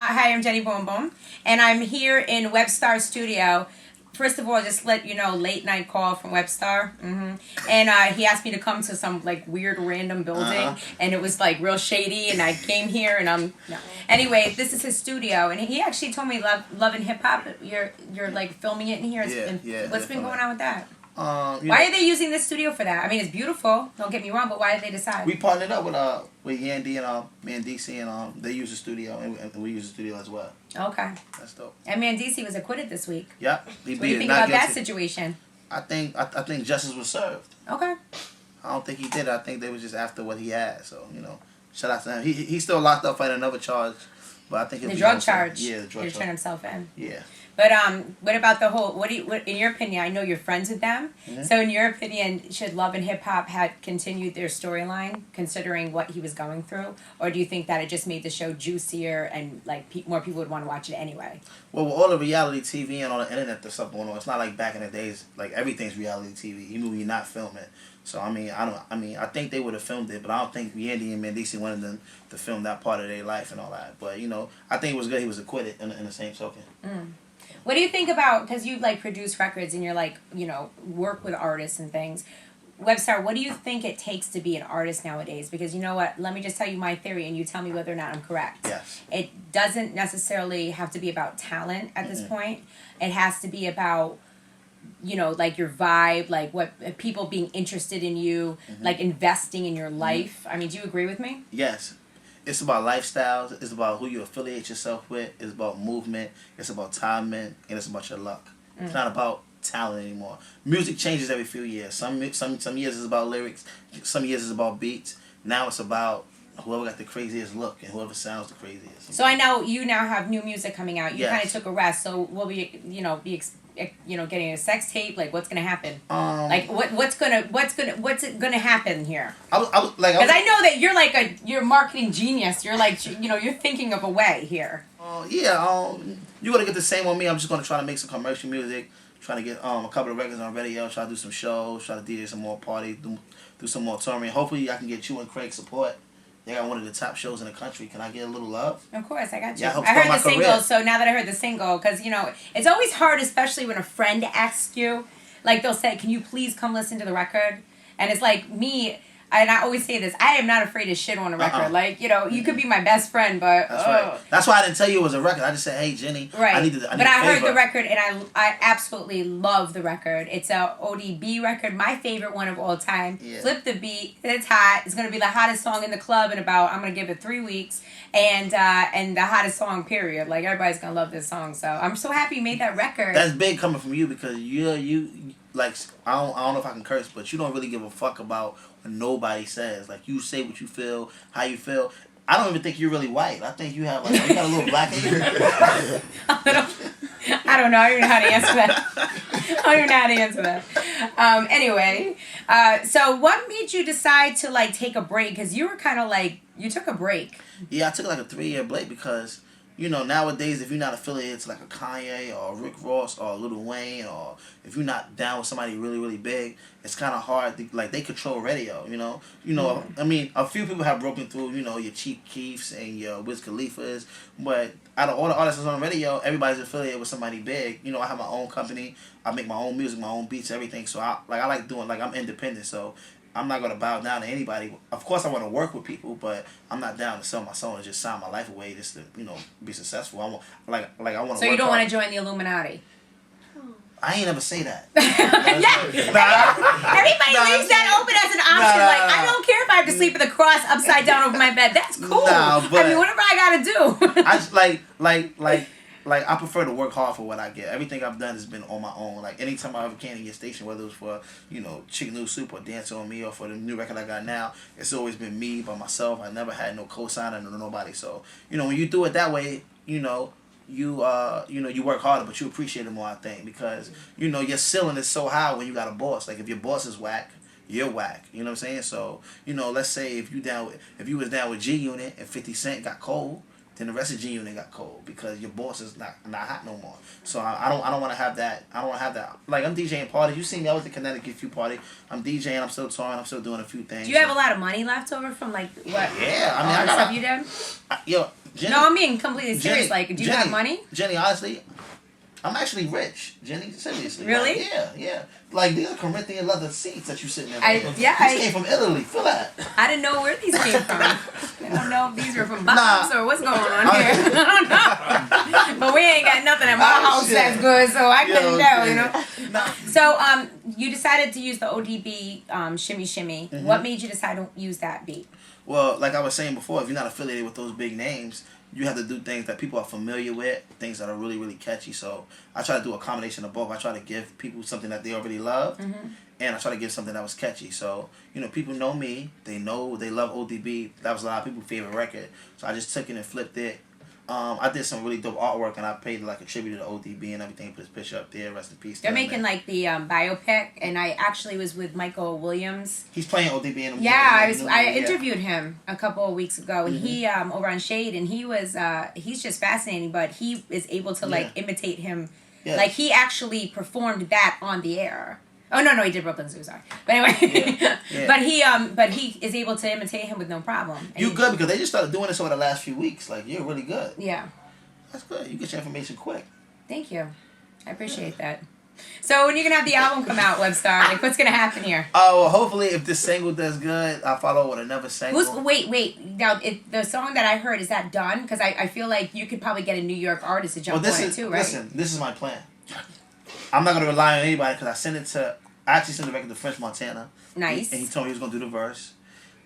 Hi, I'm Jenny Boom Boom, and I'm here in Webstar studio. First of all, just let you know, late night call from Webstar, and he asked me to come to some like weird random building, and it was like real shady, and I came here, and anyway, this is his studio, and he actually told me love and hip hop. You're like filming it in here. What's been going on with that? Why are they using this studio for that? I mean, it's beautiful. Don't get me wrong, but why did they decide? We partnered up with Yandy and Mandisi, and they use the studio, and we use the studio as well. Okay, that's dope. And Mandisi was acquitted this week. Yep. What do you think about that situation? I think justice was served. Okay. I don't think he did. I think they was just after what he had. So shout out to him. He's still locked up fighting another charge, but I think the drug charge. Yeah, the drug charge. He'll turn himself in. Yeah. But what about the whole? What in your opinion? I know you're friends with them. Mm-hmm. So in your opinion, should Love and Hip Hop had continued their storyline, considering what he was going through, or do you think that it just made the show juicier and like more people would want to watch it anyway? Well, with all the reality TV and all the internet that's up going on, it's not like back in the days. Like everything's reality TV, even when you're not filming. So I think they would have filmed it, but I don't think Yandy and Mandisi wanted them to film that part of their life and all that. But I think it was good. He was acquitted in the same token. Mm. What do you think about, because you like produce records and you're like, work with artists and things. Webstar, what do you think it takes to be an artist nowadays? Because you know what, let me just tell you my theory and you tell me whether or not I'm correct. Yes. It doesn't necessarily have to be about talent at this point. It has to be about, like your vibe, like what people being interested in you, like investing in your life. I mean, do you agree with me? Yes. It's about lifestyles. It's about who you affiliate yourself with. It's about movement. It's about timing, and it's about your luck. It's not about talent anymore. Music changes every few years. Some years is about lyrics. Some years is about beats. Now it's about whoever got the craziest look and whoever sounds the craziest. So I know you now have new music coming out. You kind of took a rest. So will we, getting a sex tape? Like, what's gonna happen? What's gonna happen here? Because I know that you're a marketing genius. You're like, you're thinking of a way here. You're gonna get the same on me. I'm just gonna try to make some commercial music. Trying to get a couple of records on radio. Try to do some shows. Try to DJ some more parties. Do some more touring. Hopefully, I can get you and Craig support. They got one of the top shows in the country. Can I get a little love? Of course, I got you. Yeah, I heard the single, so now that I heard the single, because, it's always hard, especially when a friend asks you, like they'll say, can you please come listen to the record? And it's like me, and I always say this, I am not afraid to shit on a record. Like, you could be my best friend, but... That's right. That's why I didn't tell you it was a record. I just said, hey, Jenny, right. I need But I heard the record, and I absolutely love the record. It's a ODB record, my favorite one of all time. Yeah. Flip the beat. It's hot. It's going to be the hottest song in the club in about, I'm going to give it 3 weeks. And the hottest song, period. Like, everybody's going to love this song. So I'm so happy you made that record. That's big coming from you because you like, I don't know if I can curse, but you don't really give a fuck about what nobody says. Like, you say what you feel, how you feel. I don't even think you're really white. I think you have, you got a little black in you. I don't know. I don't even know how to answer that. Anyway, so what made you decide to, take a break? Because you were kind of you took a break. Yeah, I took a 3-year break because... nowadays, if you're not affiliated to a Kanye or Rick Ross or Lil Wayne, or if you're not down with somebody really, really big, it's kind of hard to, they control radio, I mean, a few people have broken through, your Chief Keefs and your Wiz Khalifa's, but out of all the artists on radio, everybody's affiliated with somebody big. I have my own company, I make my own music, my own beats, everything, so I like doing, I'm independent, so... I'm not going to bow down to anybody. Of course, I want to work with people, but I'm not down to sell my soul and just sign my life away just to, be successful. I want to work. So you don't want to join the Illuminati? I ain't never say that. Everybody leaves that open as an option. I don't care if I have to sleep with a cross upside down over my bed. That's cool. But I mean, whatever I got to do. I just I prefer to work hard for what I get. Everything I've done has been on my own. Anytime I ever came to your station, whether it was for, Chicken Noodle Soup or Dance On Me or for the new record I got now, it's always been me by myself. I never had no co-signer, no nobody. So, when you do it that way, you work harder, but you appreciate it more, I think, because, your ceiling is so high when you got a boss. If your boss is whack, you're whack. You know what I'm saying? So, let's say if you was down with G Unit and 50 Cent got cold, then the rest of G Unit got cold because your boss is not hot no more. So I don't want to have that. I don't want to have that. I'm DJing parties. You see me, I was at Connecticut few party. I'm DJing. I'm still touring. I'm still doing a few things. Do you have a lot of money left over from what? Yeah, I mean, stuff you did. Jenny, No, I'm being completely serious. Jenny, Like, do you have money? Jenny, honestly, I'm actually rich. Jenny, seriously. Really? Like, yeah. Like, these are Corinthian leather seats that you sitting in. These came from Italy. Feel that. I didn't know where these came from. I don't know if these were from Bob's or what's going on here. I don't know. But we ain't got nothing at my house that's good, so I couldn't tell, you know. Nah. So, you decided to use the ODB Shimmy Shimmy. Mm-hmm. What made you decide to use that beat? Well, like I was saying before, if you're not affiliated with those big names, you have to do things that people are familiar with, things that are really, really catchy. So I try to do a combination of both. I try to give people something that they already love, and I try to give something that was catchy. So, people know me. They love ODB. That was a lot of people's favorite record. So I just took it and flipped it. I did some really dope artwork, and I paid like a tribute to ODB and everything. Put his picture up there. Rest in peace. They're making like the biopic, and I actually was with Michael Williams. He's playing ODB in the movie. Yeah, I interviewed him a couple of weeks ago, and he over on Shade, and he was he's just fascinating. But he is able to like imitate him, like he actually performed that on the air. Oh no, he did Brooklyn Zoo, sorry. But anyway, but he is able to imitate him with no problem. And you good because they just started doing this over the last few weeks. Like you're really good. Yeah, that's good. You get your information quick. Thank you, I appreciate that. So when you're gonna have the album come out, Webstar, like what's gonna happen here? Oh, well, hopefully if this single does good, I'll follow with another single. Wait. Now, the song that I heard, is that done? Because I feel like you could probably get a New York artist to jump on it too, right? Listen, this is my plan. I'm not gonna rely on anybody because I actually sent it back to French Montana. Nice. And he told me he was gonna do the verse,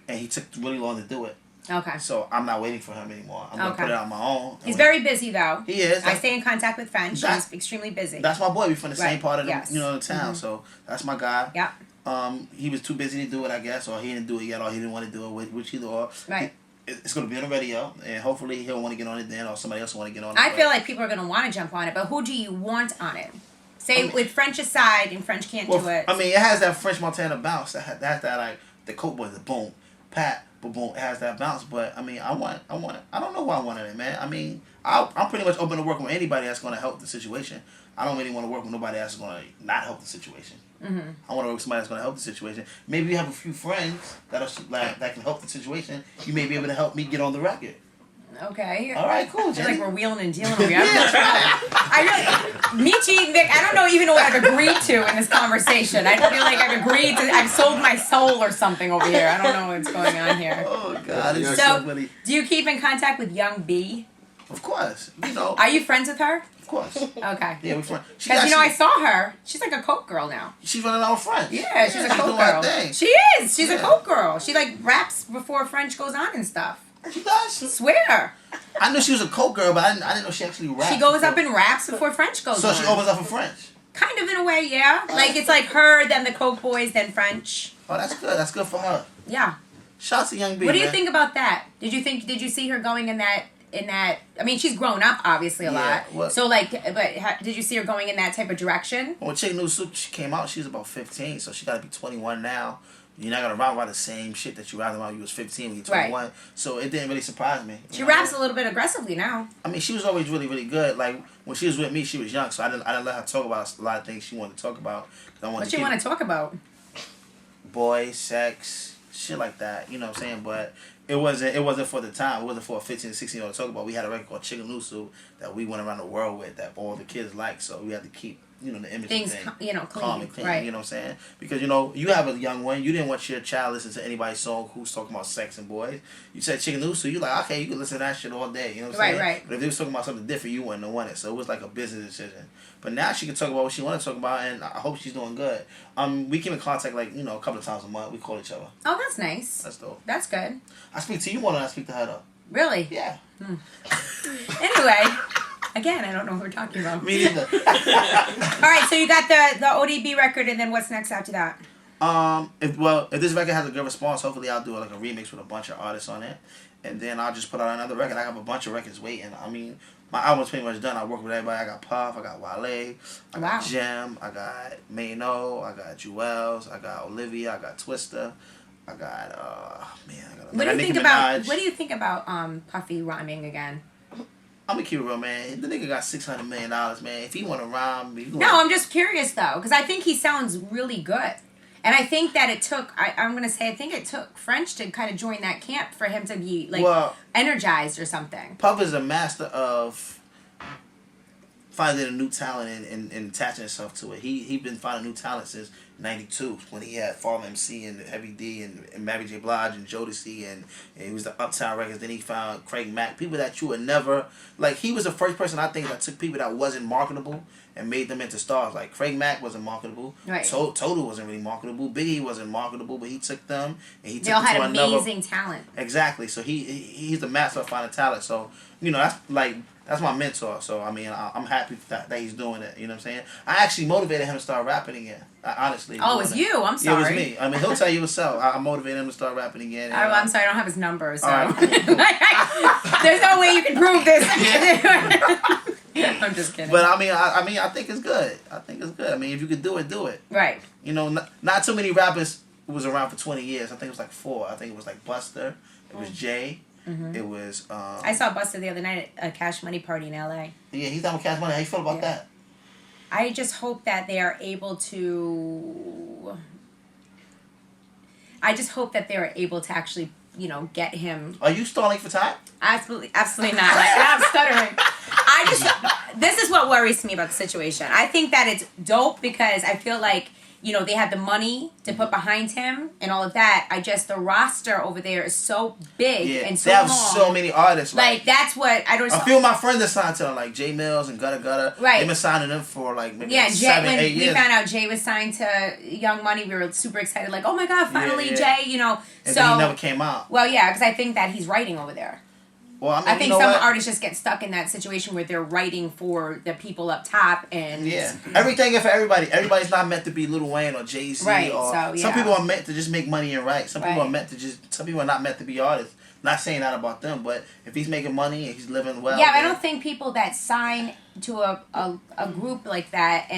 and he took really long to do it. Okay. So I'm not waiting for him anymore. I'm gonna put it on my own. He's very busy though. He is. I stay in contact with French. He's extremely busy. That's my boy. We from the same part of the the town. Mm-hmm. So that's my guy. Yeah. He was too busy to do it, I guess, or he didn't do it yet, or he didn't want to do it, which either or. Right. It's going to be on the radio, and hopefully he'll want to get on it then, or somebody else will want to get on it. I feel like people are going to want to jump on it, but who do you want on it? Say with French aside, and French can't do it. I mean, it has that French Montana bounce. That has that like the Coke Boys, the boom, pat, boom, boom. It has that bounce. But I mean, I want it. I don't know who I want in it, man. I mean, I'm pretty much open to working with anybody that's going to help the situation. I don't really want to work with nobody that's going to not help the situation. Mm-hmm. I want to work with somebody that's going to help the situation. Maybe you have a few friends that can help the situation. You may be able to help me get on the record. Okay. All right, cool, I feel Jenny. like we're wheeling and dealing over here. I really, Michi, Vic, I don't know even know what I've agreed to in this conversation. I feel like I've sold my soul or something over here. I don't know what's going on here. Oh, God. It's So, funny. do you keep in contact with Young B? Of course. Are you friends with her? Of course. Okay. Yeah, we're friends. Because, I saw her. She's like a Coke girl now. She's running out of French. Yeah, she's a Coke girl. She is. She's a Coke girl. She, like, raps before French goes on and stuff. She does? Swear. I knew she was a Coke girl, but I didn't know she actually raps. She goes up and raps before French goes on. So she opens up for French? Kind of in a way, yeah. Like, it's like her, then the Coke Boys, then French. Oh, that's good. That's good for her. Yeah. Shouts to Young B, What do you think about that? Did you see her going in that, I mean, she's grown up, obviously, a lot. What? So, like, did you see her going in that type of direction? When Chick New Soup came out, she was about 15, so she got to be 21 now. You're not going to rap about the same shit that you rapped about when you was 15 when you're 21. Right. So it didn't really surprise me. She raps a little bit aggressively now. I mean, she was always really, really good. Like, when she was with me, she was young, so I didn't let her talk about a lot of things she wanted to talk about. What she want to talk about? Boys, sex, shit like that. You know what I'm saying? But it wasn't for the time. It wasn't for a 15 to 16-year-old to talk about. We had a record called Chicken Noodle that we went around the world with that all the kids liked, so we had to keep the image things, thing, clean, calm and clean, right. you know what I'm saying? Because, you have a young one. You didn't want your child listen to anybody's song who's talking about sex and boys. You said Chicken Noodle, so you're like, okay, you can listen to that shit all day, you know what I'm saying? Right. But if they was talking about something different, you wouldn't have wanted it. So it was like a business decision. But now she can talk about what she wants to talk about, and I hope she's doing good. We keep in contact, like, a couple of times a month. We call each other. Oh, that's nice. That's dope. That's good. I speak to you more than I speak to her, though. Really? Yeah. Anyway... Again, I don't know what we're talking about. Me neither. All right, so you got the ODB record, and then what's next after that? If this record has a good response, hopefully I'll do like a remix with a bunch of artists on it, and then I'll just put out another record. I have a bunch of records waiting. I mean, my album's pretty much done. I work with everybody. I got Puff, I got Wale, I got Jem, I got Mano, I got Jewels, I got Olivia, I got Twista, I got What do you think about Puffy rhyming again? I'm gonna keep it real, man. The nigga got $600 million, man. If he want to rhyme, no, I'm just curious though, because I think he sounds really good, And I think that it took, I'm going to say, I think it took French to kind of join that camp for him to be, energized or something. Puff is a master of finding a new talent and attaching himself to it. He been finding new talent since '92 when he had Fall MC and Heavy D and Mary J. Blige and Jodeci and he was the Uptown Records. Then he found Craig Mack, people that you would never he was the first person I think that took people that wasn't marketable and made them into stars. Like Craig Mack wasn't marketable, right? Total wasn't really marketable. Biggie wasn't marketable, but he took them and he took they all them had to amazing talent. Exactly. So he's the master of finding talent. So that's my mentor. So I mean, I'm happy that he's doing it. You know what I'm saying? I actually motivated him to start rapping again. Honestly. Oh, it was you. I'm sorry. Yeah, it was me. I mean, he'll tell you himself. I motivated him to start rapping again. I'm sorry. I don't have his number. So right. there's no way you can prove this. I'm just kidding. But I mean, I think it's good. I mean, if you could do it, do it. Right. You know, not too many rappers was around for 20 years. I think it was like 4. I think it was like Buster. It was Jay. Mm-hmm. It was. I saw Buster the other night at a Cash Money party in L.A. Yeah, he's down with Cash Money. How you feel about that? I just hope that they are able to. I just hope that they are able to actually, get him. Are you stalling for time? Absolutely not. I'm stuttering. This is what worries me about the situation. I think that it's dope because I feel like, they have the money to put behind him and all of that. The roster over there is so big and so they have long. so many artists. That's what I don't. A few of my friends are signed to them, like J Mills and Gutta Gutta. Right. They've been signing them for maybe 7, 8 years. We found out Jay was signed to Young Money, we were super excited. Like, oh my God, finally Jay. And then he never came out. Well, yeah, because I think that he's writing over there. Well, I mean, I think some artists just get stuck in that situation where they're writing for the people up top and everything is for everybody. Everybody's not meant to be Lil Wayne or Jay-Z. Right. Some people are meant to just make money and write. Some people are some people are not meant to be artists. Not saying that about them, but if he's making money and he's living well. Yeah, I don't think people that sign to a group like that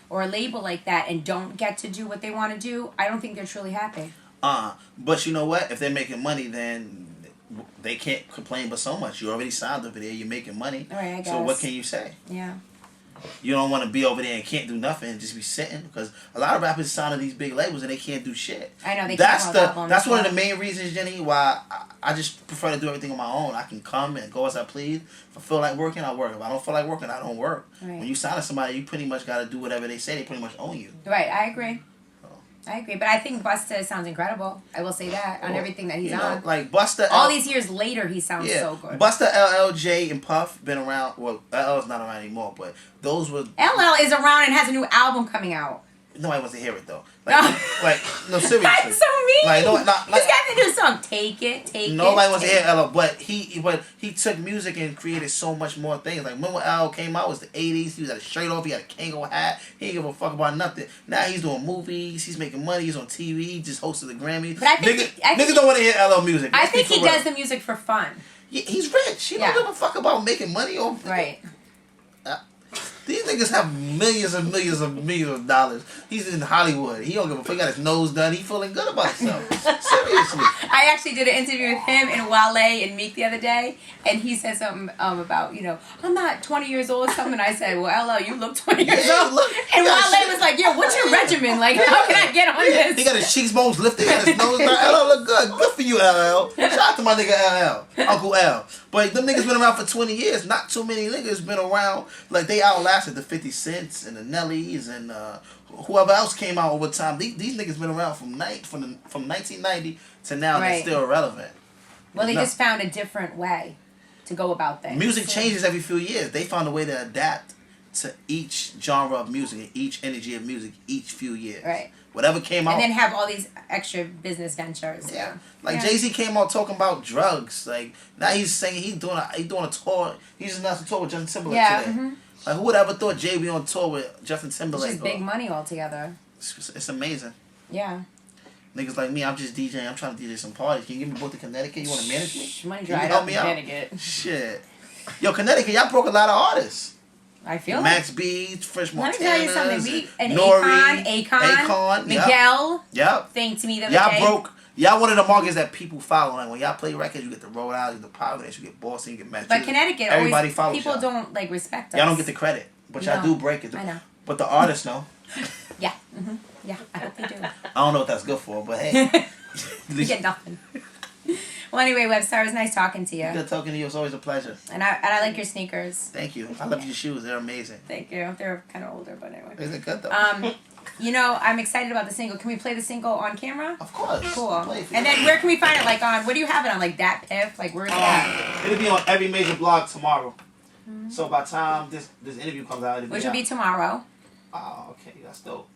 or a label like that and don't get to do what they want to do, I don't think they're truly happy. But you know what? If they're making money, then they can't complain but so much. You already signed over there. You're making money. All right, I guess. So what can you say? Yeah. You don't want to be over there and can't do nothing and just be sitting because a lot of rappers sign to these big labels and they can't do shit. I know they that's can't. That's one of the main reasons, Jenny, why I just prefer to do everything on my own. I can come and go as I please. If I feel like working, I work. If I don't feel like working, I don't work. Right. When you sign to somebody, you pretty much got to do whatever they say. They pretty much own you. Right. I agree. But I think Busta sounds incredible. I will say that on everything that he's on. Like Busta. All these years later, he sounds so good. Busta, LL, J, and Puff been around. Well, LL's not around anymore, but those were. LL is around and has a new album coming out. Nobody wants to hear it though. No, seriously. That's so mean. He's got the new song. Take it. Nobody wants to hear LL, but he took music and created so much more things. Like when LL came out, it was the '80s. He was had a shirt off. He had a Kango hat. He didn't give a fuck about nothing. Now he's doing movies. He's making money. He's on TV. He just hosted the Grammys. But I think niggas don't want to hear LL music. I think he does the music for fun. Yeah, he's rich. He don't give a fuck about making money or right. These niggas have millions and millions of dollars. He's in Hollywood. He don't give a fuck. He got his nose done. He feeling good about himself. Seriously. I actually did an interview with him and Wale and Meek the other day, and he said something about, I'm not 20 years old or something. I said, well, LL, you look 20 years old. And Wale was like, yo, what's your regimen? Like, how can I get on this? He got his cheekbones lifted. He got his nose done. LL look good. Good for you, LL. Shout out to my nigga LL. Uncle L. But them niggas been around for 20 years. Not too many niggas been around. Like, they outlasted the 50 Cents and the Nellies and whoever else came out over time. These niggas been around from 1990 to now. They're still relevant. Well, they just found a different way to go about things. Music changes every few years. They found a way to adapt to each genre of music and each energy of music each few years. Right. Whatever came out. And then have all these extra business ventures. Yeah. Like Jay-Z came out talking about drugs. Like now he's saying he's doing a tour. He just announced a tour with Justin Timberlake today. Mm-hmm. Like who would ever thought Jay be on tour with Justin Timberlake? It's just big money altogether. It's amazing. Yeah. Niggas like me, I'm just DJing. I'm trying to DJ some parties. Can you give me both to Connecticut? You want to manage me? Money dried up in Connecticut. Shit. Yo, Connecticut, y'all broke a lot of artists. I feel Max B, Fresh Montana. Let me tell you something. Nori, Akon, Miguel. Yep. Thing to me the other day. Y'all one of the markets that people follow. Like when y'all play records, you get the Rhode Island, you get the Providence, you get Boston, you get Massachusetts. But Connecticut, everybody follows people y'all. Don't respect us. Y'all don't get the credit, but y'all do break it. I know. But the artists know. Yeah. Mm-hmm. Yeah, I hope they do. I don't know what that's good for, but hey. You get nothing. Well, anyway, Webstar, it was nice talking to you. Good talking to you. It's always a pleasure. And I like your sneakers. Thank you. I love your shoes. They're amazing. Thank you. They're kind of older, but anyway. Is it good though? You know, I'm excited about the single. Can we play the single on camera? Of course. Cool. And then where can we find it? Like on, what do you have it on? Like Dat Piff? Like where's that? It'll be on every major blog tomorrow. So by the time this interview comes out, Which will be tomorrow. Oh, okay. That's dope.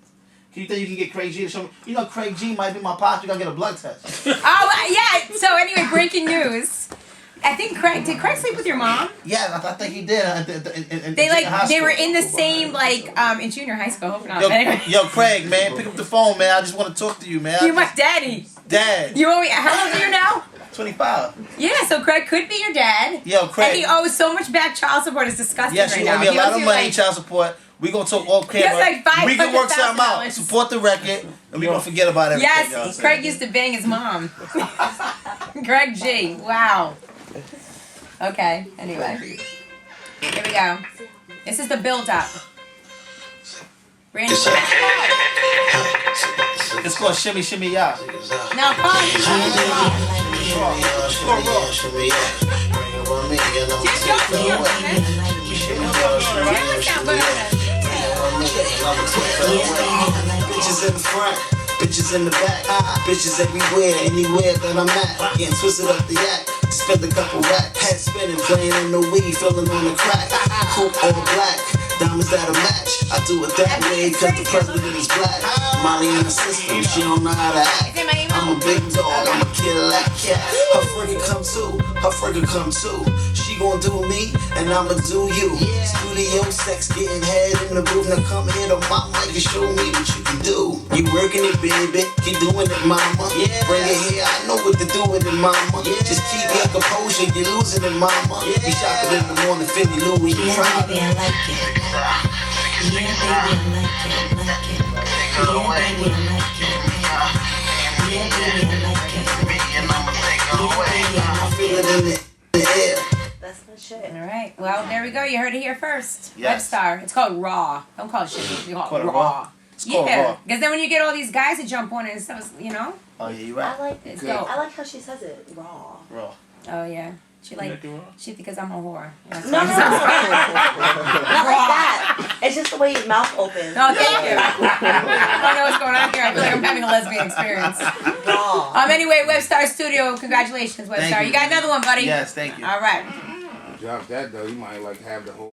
You think you can get Craig G to show me? You know Craig G might be my pops. You gotta get a blood test. Oh, yeah. So anyway, breaking news. I think did Craig sleep with your mom? Yeah, I think he did. They were in the same in junior high school. Hope not. Yo, Craig, man, pick up the phone, man. I just want to talk to you, man. You my daddy. Dad. You owe me. How old are you now? 25. Yeah, so Craig could be your dad. Yo, Craig. And he owes so much back child support. It's disgusting yes, right you owe now. me a lot of money, child support. We gonna talk off camera. He has like we can work something out. $500,000. Support the record, and we gonna forget about everything. Yes, Craig used to bang his mom. Greg G. Wow. Okay. Anyway, here we go. This is the build-up. Randy. It's called Shimmy Shimmy Ya. Now, Paul. Bitches in the front, bitches in the back, bitches everywhere, anywhere that I'm at. Getting twisted up the yak, spend a couple racks. Head spinning, playing in the weed, filling on the crack. Coupe all black, diamonds that'll match. I do it that way cause the president is black. Molly in the system, she don't know how to act. I'm a big dog, I'm a killer like cat. Her friggin' come too, her friggin' come too. She gon' do me, and I'ma do you. Studio sex, getting head in the booth. Now come here to my mic and show me what you can do. You working it, baby, keep doing it, mama. Bring it here, I know what to do with it, mama. Just keep your composure, you're losing it, mama. We shopping in the morning, Philly, Louis, and Prada. Yeah, baby, I like it. Yeah, baby, I like it, like it. Yeah, baby, I like it. Yeah, baby, I like it. I feel it in the air. That's my shit. All right. Well, there we go. You heard it here first. Yes. Webstar. It's called Raw. Don't call it shit. You call it Call it Raw. Raw? It's called Yeah. Raw. Because then when you get all these guys to jump on it and stuff, you know? Oh yeah, you I right. like It's it. dope. I like how she says it. Raw. Raw. Oh, yeah. She like it raw? she because I'm a whore. That's No, why no, she no. says Not like that. It's just the way your mouth opens. No, thank you. I don't know what's going on here. I feel like I'm having a lesbian experience. Raw. Anyway, Webstar Studio, congratulations, Webstar. Thank You got another one, buddy. Yes, thank you. All right. Drop that though, you might like have the whole